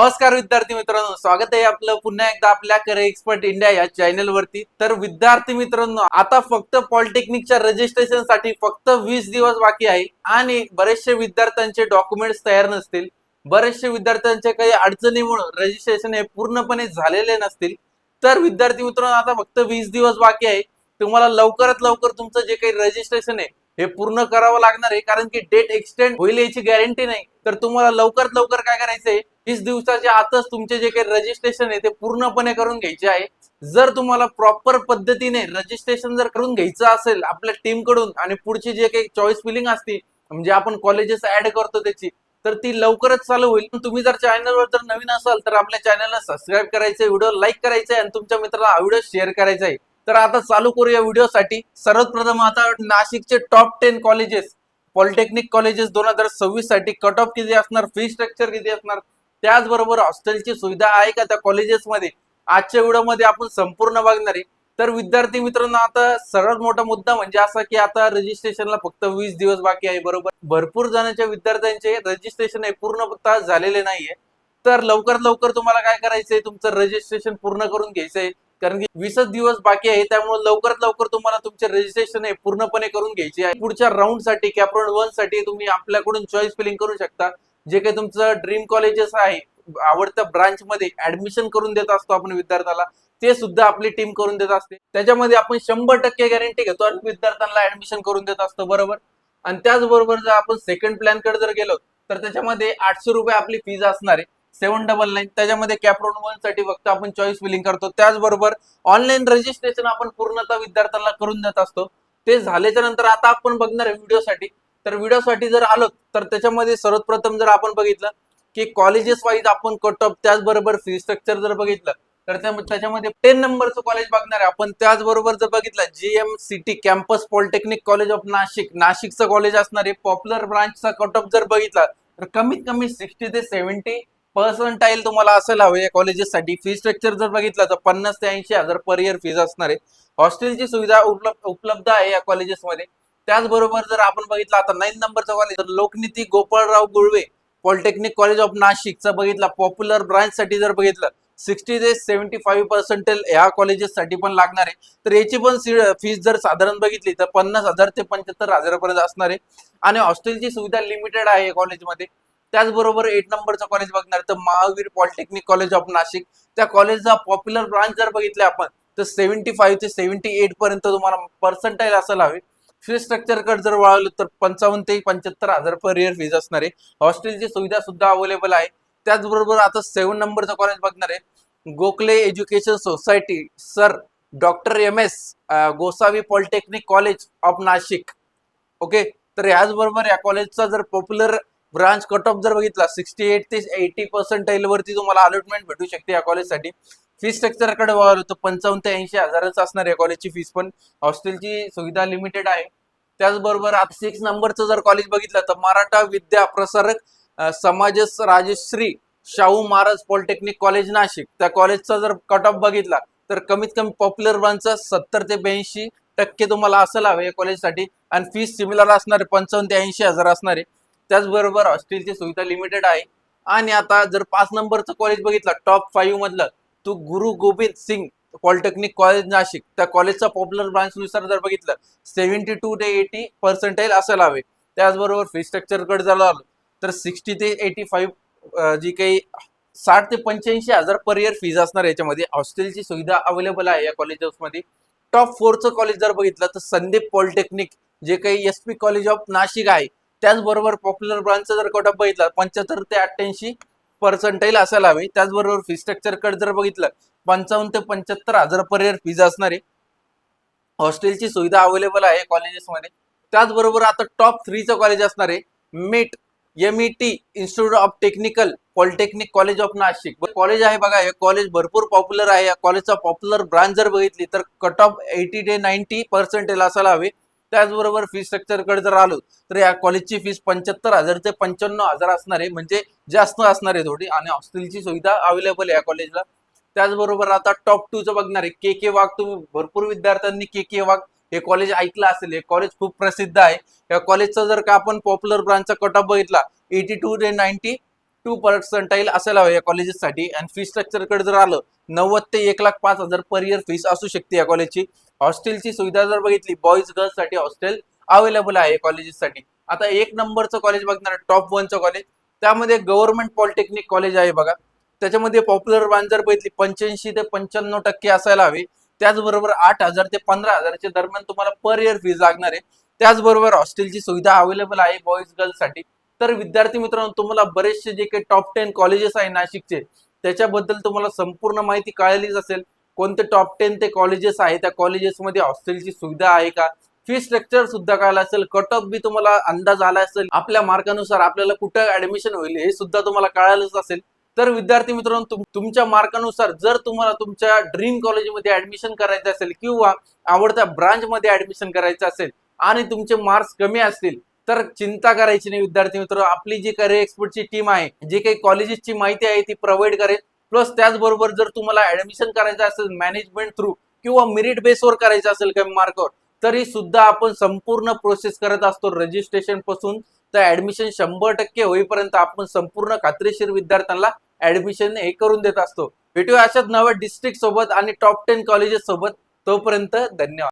नमस्कार विद्यार्थी मित्रांनो, स्वागत आहे आपलं पुन्हा एकदा आपल्या करिअर एक्सपर्ट इंडिया या चॅनल वरती। तर विद्यार्थी मित्रांनो, आता फक्त पॉलिटेक्निकच्या रजिस्ट्रेशन साठी फक्त 20 दिवस बाकी आहे आणि बरेचसे विद्यार्थ्यांचे डॉक्युमेंट्स तयार नसतील, बरेचसे विद्यार्थ्यांचे काही अडचणीमुळे रजिस्ट्रेशन हे पूर्णपणे झालेले नसतील। तर विद्यार्थी मित्रांनो, आता फक्त 20 दिवस बाकी आहे। तुम्हाला लवकरात लवकर तुमचं जे काही रजिस्ट्रेशन आहे हे पूर्ण करावं लागणार आहे, कारण की डेट एक्सटेंड होईल याची गॅरंटी नाही। तर तुम्हाला लवकरात लवकर काय करायचंय, 20 दिवसाच्या आतच तुमचे जे काही रजिस्ट्रेशन आहे ते पूर्णपणे करून घ्यायचे आहे। जर तुम्हाला प्रॉपर पद्धतीने रजिस्ट्रेशन जर करून घ्यायचं असेल आपल्या टीम कडून आणि पुढची जे काही चॉईस फिलिंग असते, म्हणजे आपण कॉलेजेस ऍड करतो त्याची, तर ती लवकरच चालू होईल। तुम्ही जर चॅनलवर जर नवीन असाल तर आपल्या चॅनलला सबस्क्राईब करायचं, व्हिडिओ लाईक करायचा आणि तुमच्या मित्राला हा व्हिडिओ शेअर करायचा आहे। तर आता चालू करूया व्हिडिओसाठी। सर्वात प्रथम आता नाशिकचे टॉप 10 कॉलेजेस, पॉलिटेक्निक कॉलेजेस 2026 साठी कट ऑफ किती असणार, फी स्ट्रक्चर किती असणार, त्याचबरोबर हॉस्टेलची सुविधा आहे का त्या कॉलेजेसमध्ये, आजच्या व्हिडिओमध्ये आपण संपूर्ण बघणार आहे। तर विद्यार्थी मित्रांनो, आता सर्वात मोठा मुद्दा म्हणजे असा की आता रजिस्ट्रेशनला फक्त 20 दिवस बाकी आहे, बरोबर। भरपूर जणांच्या विद्यार्थ्यांचे रजिस्ट्रेशन हे पूर्णतः झालेले नाहीये। तर लवकरात लवकर तुम्हाला काय करायचंय, तुमचं रजिस्ट्रेशन पूर्ण करून घ्यायचंय, कारण की 20 दिवस बाकी आहे। त्यामुळे लवकरात लवकर तुम्हाला तुमचे रजिस्ट्रेशन हे पूर्णपणे करून घ्यायचे आहे। पुढच्या राऊंड साठी, कॅप राऊंड 1 साठी तुम्ही आपल्याकडून चॉईस फिलिंग करू शकता। जे काही तुमचं ड्रीम कॉलेजेस आहे, आवडत्या ब्रांच मध्ये ऍडमिशन करून देत असतो आपण विद्यार्थ्याला, ते सुद्धा आपली टीम करून देत असते। त्याच्यामध्ये आपण 100% गॅरंटी घेतो आणि विद्यार्थ्यांना ऍडमिशन करून देत असतो, बरोबर। आणि त्याचबरोबर जर आपण सेकंड प्लॅन कडे जर गेलो तर त्याच्यामध्ये 800 रुपये आपली फीज असणार आहे, 799। त्याच्यामध्ये कॅप राऊंड 1 साठी फक्त आपण चॉईस फिलिंग करतो। त्याचबरोबर ऑनलाईन रजिस्ट्रेशन आपण पूर्णतः विद्यार्थ्यांना करून देत असतो। ते झाल्याच्या नंतर आता आपण बघणार आहे व्हिडिओसाठी। तर व्हिडिओसाठी जर आलो तर त्याच्यामध्ये सर्वात प्रथम जर आपण बघितलं की कॉलेजेस वाईज आपण कट ऑफ, त्याचबरोबर फी स्ट्रक्चर जर बघितलं तर त्याच्यामध्ये 10 नंबरचं कॉलेज बघणार आहे आपण। त्याचबरोबर जर बघितलं GMCT campus polytechnic college of Nashik, नाशिकचं कॉलेज असणार आहे। पॉप्युलर ब्रांचचा कट ऑफ जर बघितला तर कमीत कमी 60 ते 70% तुम्हाला असायला हवे या कॉलेजेससाठी। फी स्ट्रक्चर जर बघितलं तर 50 ते 80,000 पर इयर फीज असणार आहे। हॉस्टेलची सुविधा उपलब्ध आहे या कॉलेजेसमध्ये। त्याचबरोबर जर आपण बघितलं आता 9 नंबरचा कॉलेज, तर Lokniti Gopalrao Gulve polytechnic college of नाशिकचा बघितला, पॉप्युलर ब्रांच साठी जर बघितलं 60 ते 75% या कॉलेजेस साठी पण लागणार आहे। तर याची पण फीस जर साधारण बघितली तर 50,000 ते 75,000 पर्यंत असणार आहे आणि हॉस्टेलची सुविधा लिमिटेड आहे कॉलेजमध्ये। त्याचबरोबर 8 नंबरचा कॉलेज बघणार तर Mahavir polytechnic college of Nashik, त्या कॉलेजचा पॉप्युलर ब्रांच जर बघितले आपण तर 75 ते 78 पर्यंत तुम्हाला पर्सेंटाईल असायला हवे। फी स्ट्रक्चर कडे जर वळालो तर 55 ते 75,000 पर इयर फीज असणार आहे। हॉस्टेलची सुविधा सुद्धा अवेलेबल आहे। त्याचबरोबर आता 7 नंबरचा कॉलेज बघणार आहे, Gokhale education society sir doctor MS Gosavi polytechnic college of Nashik, okay. तर याचबरोबर या कॉलेजचा जर पॉप्युलर ब्रांच कट ऑफ जर बघितला 68 ते 80% वरती तुम्हाला अलॉटमेंट भेटू शकते या कॉलेजसाठी। फी स्ट्रक्चर कडे वळालो तर 55 ते 80,000 असणार आहे कॉलेजची फीस, पण हॉस्टेलची सुविधा लिमिटेड आहे। त्याचबरोबर आता 6 नंबरचं जर कॉलेज बघितलं तर मराठा विद्या प्रसारक समाजस राजश्री शाहू महाराज पॉलिटेक्निक कॉलेज नाशिक, त्या कॉलेजचा जर कट ऑफ बघितला तर कमीत कमी पॉप्युलर ब्रांचचा 70 ते 82% तुम्हाला असायला हवे या कॉलेजसाठी आणि फीस सिमिलर असणार आहे, 55 ते 80,000 असणार आहे। त्याचबरोबर हॉस्टेलची सुविधा लिमिटेड आहे। आणि आता जर 5 नंबरचं कॉलेज बघितलं टॉप 5 मधलं, तो गुरु गोबिंद सिंग पॉलिटेक्निक कॉलेज नाशिक, त्या कॉलेजचा पॉप्युलर ब्रांच नुसार जर बघितलं 72 ते 80% असायला हवे। त्याचबरोबर फी स्ट्रक्चर कडे जर आलो तर 60 ते 85 जी काही 60 ते 85,000 पर इयर फीज असणार याच्यामध्ये। हॉस्टेलची सुविधा अवेलेबल आहे या कॉलेजेसमध्ये। टॉप 4चं कॉलेज जर बघितलं तर संदीप पॉलिटेक्निक, जे काही SP कॉलेज ऑफ नाशिक आहे। त्याचबरोबर पॉप्युलर ब्रांचचा जर कट ऑफ बघितला 75 ते 88% असायला हवे। त्याचबरोबर फी स्ट्रक्चर कडे जर बघितलं 55 ते 75,000 पर इयर फीज असणार आहे। हॉस्टेलची सुविधा अवेलेबल आहे कॉलेजेसमध्ये। त्याचबरोबर आता टॉप 3चं कॉलेज असणार आहे MET institute of technical polytechnic college of Nashik college आहे बघा। हे कॉलेज भरपूर पॉप्युलर आहे। या कॉलेजचा पॉप्युलर ब्रांच जर बघितली तर कट ऑफ 80 ते 90% असायला हवे। त्याचबरोबर फी स्ट्रक्चर कडे जर आलो तर या कॉलेजची फीस 75,000 ते 95,000 असणार आहे, म्हणजे जास्त असणार आहे थोडी, आणि हॉस्टेलची सुविधा अवेलेबल आहे या कॉलेजला। त्याचबरोबर आता टॉप 2चं बघणार आहे KK वाघ, तुम्ही भरपूर विद्यार्थ्यांनी KK वाघ हे कॉलेज ऐकलं असेल। हे कॉलेज खूप प्रसिद्ध आहे। या कॉलेजचा जर का आपण पॉप्युलर ब्रांचचा कट ऑफ बघितला 82 ते 90 2% असायला हवं या कॉलेजेससाठी. आणि फी स्ट्रक्चर कडे जर आलं 90 ते 1,05,000 पर इयर फीस असू शकते या कॉलेजची. हॉस्टेलची सुविधा जर बघितली, बॉईज गर्ल्स साठी हॉस्टेल अवेलेबल आहे कॉलेजेससाठी. आता एक नंबरचं कॉलेज बघणार टॉप 1चं कॉलेज, त्यामध्ये गव्हर्नमेंट पॉलिटेक्निक कॉलेज आहे बघा. त्याच्यामध्ये पॉप्युलर वन जर बघितली 85 ते 95% असायला हवी. त्याचबरोबर 8,000 ते 15,000च्या दरम्यान तुम्हाला पर इयर फीज लागणार आहे. त्याचबरोबर हॉस्टेलची सुविधा अवेलेबल आहे बॉईज गर्ल्स साठी. तर विद्यार्थी मित्रांनो, तुम्हाला बरेचसे जे काही टॉप 10 कॉलेजेस आहे नाशिकचे, त्याच्याबद्दल तुम्हाला संपूर्ण माहिती कळालीच असेल. कोणते टॉप 10 ते कॉलेजेस आहे, त्या कॉलेजेसमध्ये हॉस्टेलची सुविधा आहे का, फी स्ट्रक्चर सुद्धा कळलं असेल, कट ऑफ बी तुम्हाला अंदाज आला असेल, आपल्या मार्कानुसार आपल्याला कुठं ऍडमिशन होईल हे सुद्धा तुम्हाला कळालंच असेल. तर विद्यार्थी मित्रांनो, तुमच्या मार्कानुसार जर तुम्हाला तुमच्या ड्रीम कॉलेजमध्ये ऍडमिशन करायचं असेल किंवा आवडत्या ब्रांच मध्ये ऍडमिशन करायचं असेल आणि तुमचे मार्क्स कमी असतील, तर चिंता करायची नाही विद्यार्थी मित्र. आपली जी करिअर एक्सपर्टची टीम आहे, जे काही कॉलेजेसची माहिती आहे ती प्रोव्हाइड करेल. प्लस त्याचबरोबर जर तुम्हाला ऍडमिशन करायचं असेल मॅनेजमेंट थ्रू किंवा मेरिट बेसवर करायचं असेल कमी मार्कवर, तरी सुद्धा आपण संपूर्ण प्रोसेस करत असतो. रजिस्ट्रेशन पासून तर ऍडमिशन 100% होईपर्यंत आपण संपूर्ण खात्रीशीर विद्यार्थ्यांना ऍडमिशन हे करून देत असतो. भेटूया अशाच नव्या डिस्ट्रिक्ट सोबत आणि टॉप 10 कॉलेजेस सोबत. तोपर्यंत धन्यवाद.